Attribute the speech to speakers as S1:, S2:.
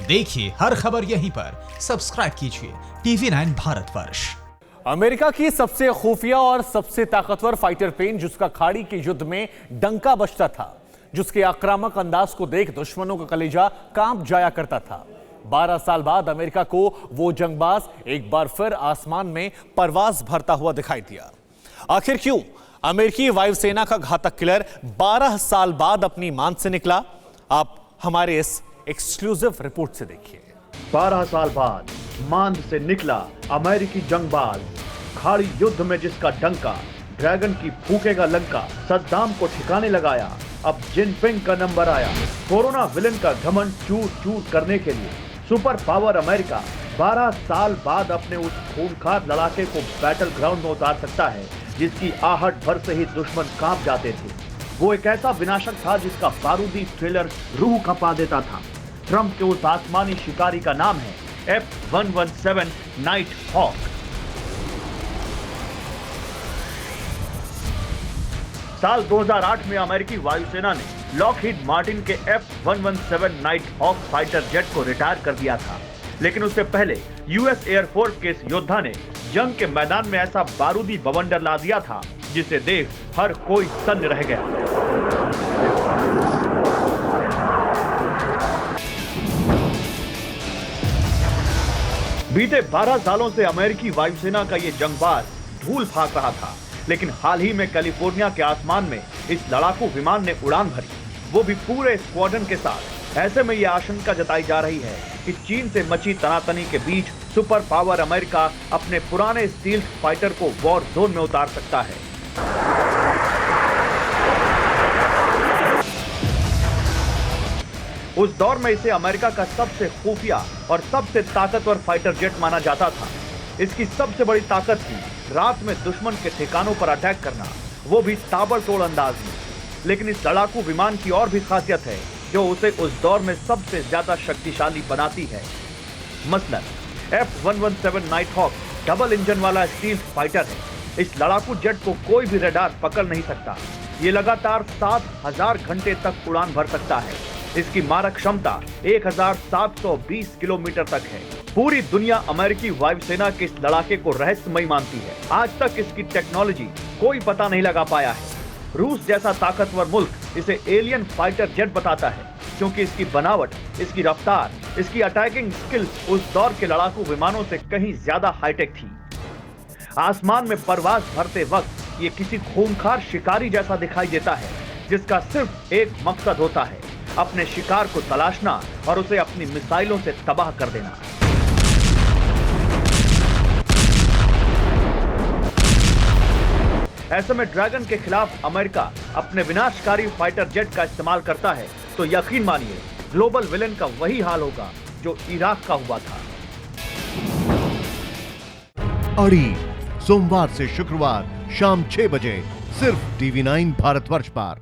S1: देखिए हर खबर यहीं पर, सब्सक्राइब कीजिए TV9 भारतवर्ष।
S2: अमेरिका की सबसे खुफिया और सबसे ताकतवर फाइटर प्लेन जिसका खाड़ी के युद्ध में डंका बजता था, जिसके आक्रामक अंदाज को देख दुश्मनों का कलेजा कांप जाया करता था। 12 साल बाद अमेरिका को वो जंगबाज एक बार फिर आसमान में परवाज भरता हुआ दिखाई दिया। आखिर क्यों अमेरिकी वायुसेना का घातक किलर 12 साल बाद अपनी मान से निकला? आप हमारे इस एक्सक्लूसिव रिपोर्ट से देखिए।
S3: 12 साल बाद मांद से निकला अमेरिकी जंगबाज, खाड़ी युद्ध में जिसका डंका, ड्रैगन की फूकेगा लंका, सद्दाम को ठिकाने लगाया, अब जिनपिंग का नंबर आया। कोरोना विलन का घमंड चूर चूर करने के लिए सुपर पावर अमेरिका 12 साल बाद अपने उस खूंखार लड़ाके को बैटल ग्राउंड में उतार सकता है जिसकी आहट भर से ही दुश्मन कांप जाते थे। वो एक ऐसा विनाशक था जिसका बारूदी ट्रेलर रूह कंपा देता था। ट्रंप के उस आसमानी शिकारी का नाम है F-117 नाइट हॉक। साल 2008 में अमेरिकी वायुसेना ने लॉकहीड मार्टिन के F-117 Nighthawk fighter jet को रिटायर कर दिया था, लेकिन उससे पहले यूएस एयरफोर्स के इस योद्धा ने जंग के मैदान में ऐसा बारूदी बवंडर ला दिया था जिसे देख हर कोई सन्न रह गया। बीते 12 सालों से अमेरिकी वायुसेना का ये जंगबाज धूल फाक रहा था, लेकिन हाल ही में कैलिफोर्निया के आसमान में इस लड़ाकू विमान ने उड़ान भरी, वो भी पूरे स्क्वाड्रन के साथ। ऐसे में यह आशंका जताई जा रही है कि चीन से मची तनातनी के बीच सुपर पावर अमेरिका अपने पुराने स्टील्थ फाइटर को वॉर जोन में उतार सकता है। उस दौर में इसे अमेरिका का सबसे खुफिया और सबसे ताकतवर फाइटर जेट माना जाता था। इसकी सबसे बड़ी ताकत थी रात में दुश्मन के ठिकानों पर अटैक करना, वो भी ताबड़तोड़ अंदाज में। लेकिन इस लड़ाकू विमान की और भी खासियत है जो उसे उस दौर में सबसे ज्यादा शक्तिशाली बनाती है। मसलन F-117 Nighthawk double engine वाला स्टील्थ फाइटर है। इस लड़ाकू जेट को कोई भी रडार पकड़ नहीं सकता। ये लगातार 7000 घंटे तक उड़ान भर सकता है। इसकी मारक क्षमता 1720 किलोमीटर तक है। पूरी दुनिया अमेरिकी वायुसेना के इस लड़ाके को रहस्यमयी मानती है। आज तक इसकी टेक्नोलॉजी कोई पता नहीं लगा पाया है। रूस जैसा ताकतवर मुल्क इसे एलियन फाइटर जेट बताता है क्योंकि इसकी बनावट, इसकी रफ्तार, इसकी अटैकिंग स्किल्स उस दौर के लड़ाकू विमानों से कहीं ज्यादा हाईटेक थी। आसमान में परवाज भरते वक्त ये किसी खूंखार शिकारी जैसा दिखाई देता है जिसका सिर्फ एक मकसद होता है, अपने शिकार को तलाशना और उसे अपनी मिसाइलों से तबाह कर देना। ऐसे में ड्रैगन के खिलाफ अमेरिका अपने विनाशकारी फाइटर जेट का इस्तेमाल करता है तो यकीन मानिए ग्लोबल विलेन का वही हाल होगा जो इराक का हुआ था।
S4: अड़ी सोमवार से शुक्रवार शाम 6 बजे सिर्फ TV9 भारतवर्ष पर।